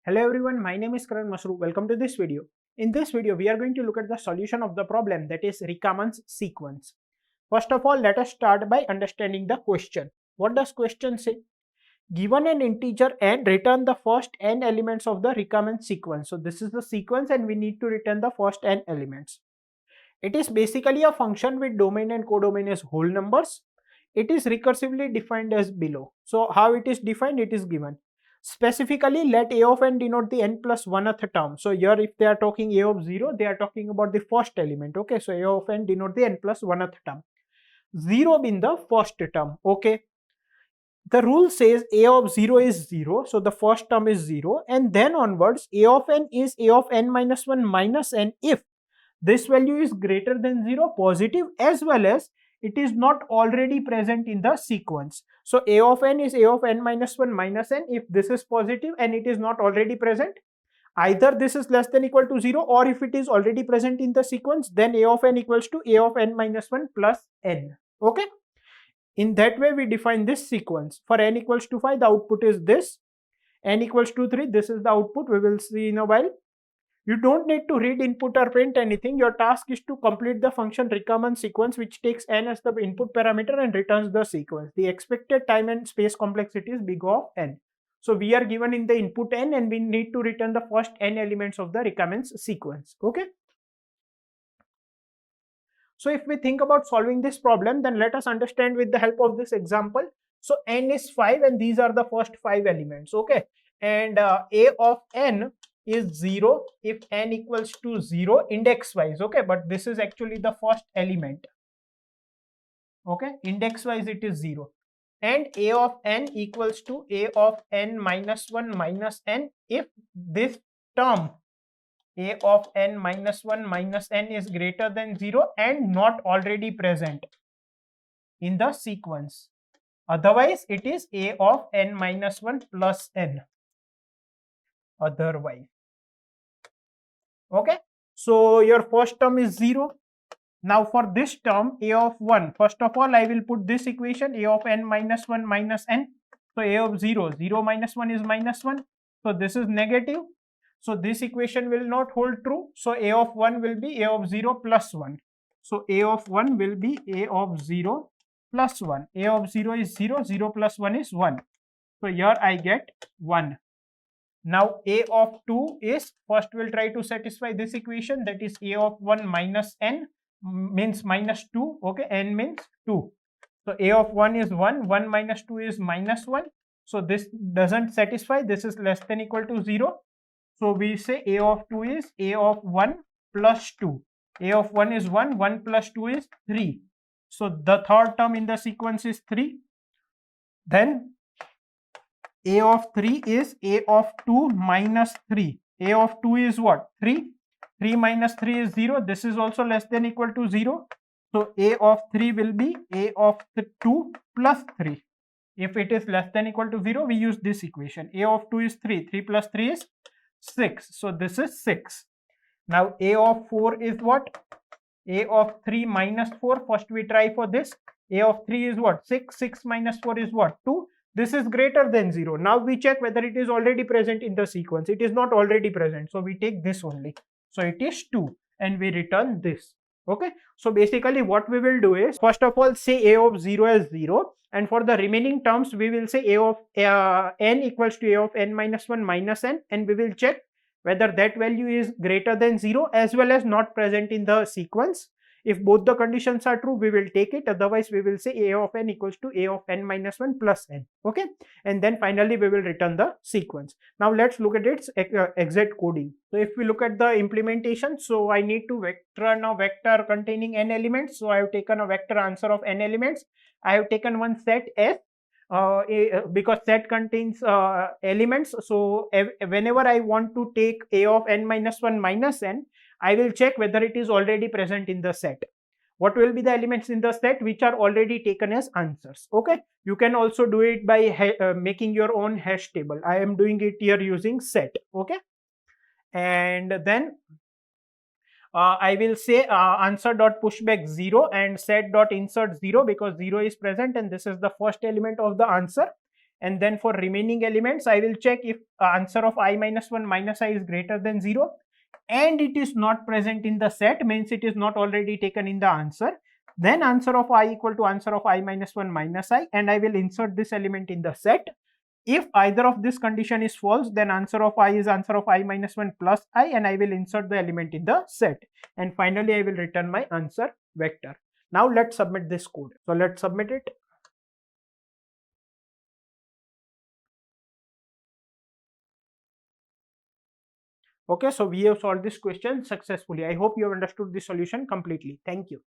Hello everyone, my name is Karan Mashru. Welcome to this video. In this video, we are going to look at the solution of the problem, that is Recamans sequence. First of all, let us start by understanding the question. What does question say? Given an integer n, return the first n elements of the Recamans sequence. So this is the sequence and we need to return the first n elements. It is basically a function with domain and codomain as whole numbers. It is recursively defined as below. So how it is defined? It is given. Specifically, let a of n denote the n plus 1th term. So here if they are talking a of 0, they are talking about the first element. Okay, so a of n denote the n plus 1th term. 0 being the first term. Okay. The rule says a of 0 is 0. So the first term is 0. And then onwards, a of n is a of n minus 1 minus n if this value is greater than 0, positive, as well as it is not already present in the sequence. So a of n is a of n minus 1 minus n if this is positive and it is not already present. Either this is less than equal to 0, or if it is already present in the sequence, then a of n equals to a of n minus 1 plus n. Okay. In that way, we define this sequence. For n equals to 5, the output is this. N equals to 3, this is the output. We will see in a while. You don't need to read input or print anything. Your task is to complete the function Recamans sequence, which takes n as the input parameter and returns the sequence. The expected time and space complexity is big O of n. So we are given in the input n and we need to return the first n elements of the Recamans sequence. Okay. So if we think about solving this problem, then let us understand with the help of this example. So n is 5 and these are the first 5 elements. Okay. And a of n is 0 if n equals to 0 index wise. Okay, but this is actually the first element. Okay, index wise it is 0. And a of n equals to a of n minus 1 minus n if this term a of n minus 1 minus n is greater than 0 and not already present in the sequence. Otherwise, it is a of n minus 1 plus n. Otherwise. Okay, so your first term is 0. Now for this term a of 1, first of all I will put this equation a of n minus 1 minus n. So a of 0, 0 minus 1 is minus 1. So this is negative. So this equation will not hold true. So a of 1 will be a of 0 plus 1. So a of 1 will be a of 0 plus 1. A of 0 is 0, 0 plus 1 is 1. So here I get 1. Now a of 2 is, first we'll try to satisfy this equation, that is a of 1 minus n means minus 2. Okay, n means 2. So a of 1 is 1, 1 minus 2 is minus 1. So this doesn't satisfy, this is less than equal to 0. So we say a of 2 is a of 1 plus 2. A of 1 is 1, 1 plus 2 is 3. So the third term in the sequence is 3. Then a of 3 is a of 2 minus 3. A of 2 is what? 3. 3 minus 3 is 0. This is also less than equal to 0. So a of 3 will be a of 2 plus 3. If it is less than equal to 0, we use this equation. A of 2 is 3. 3 plus 3 is 6. So this is 6. Now a of 4 is what? A of 3 minus 4. First we try for this. A of 3 is what? 6. 6 minus 4 is what? 2. This is greater than 0. Now we check whether it is already present in the sequence. It is not already present. So we take this only. So it is 2 and we return this. Okay. So basically what we will do is, first of all say a of 0 as 0, and for the remaining terms we will say a of n equals to a of n minus 1 minus n, and we will check whether that value is greater than 0 as well as not present in the sequence. If both the conditions are true, we will take it. Otherwise, we will say a of n equals to a of n minus 1 plus n. Okay. And then finally, we will return the sequence. Now, let's look at its exact coding. So, if we look at the implementation, so I need to run a vector containing n elements. So, I have taken a vector answer of n elements. I have taken one set S. Because set contains elements. So, whenever I want to take a of n minus 1 minus n, I will check whether it is already present in the set. What will be the elements in the set which are already taken as answers? Okay. You can also do it by making your own hash table. I am doing it here using set. Okay. And then I will say answer.pushback 0 and set.insert 0 because 0 is present and this is the first element of the answer. and then for remaining elements I will check if answer of I minus 1 minus I is greater than 0 and it is not present in the set, means it is not already taken in the answer. Then answer of I equal to answer of I minus 1 minus I, and I will insert this element in the set. If either of this condition is false, then answer of I is answer of I minus 1 plus I, and I will insert the element in the set. And finally, I will return my answer vector. Now let's submit this code. So let's submit it. Okay, so we have solved this question successfully. I hope you have understood the solution completely. Thank you.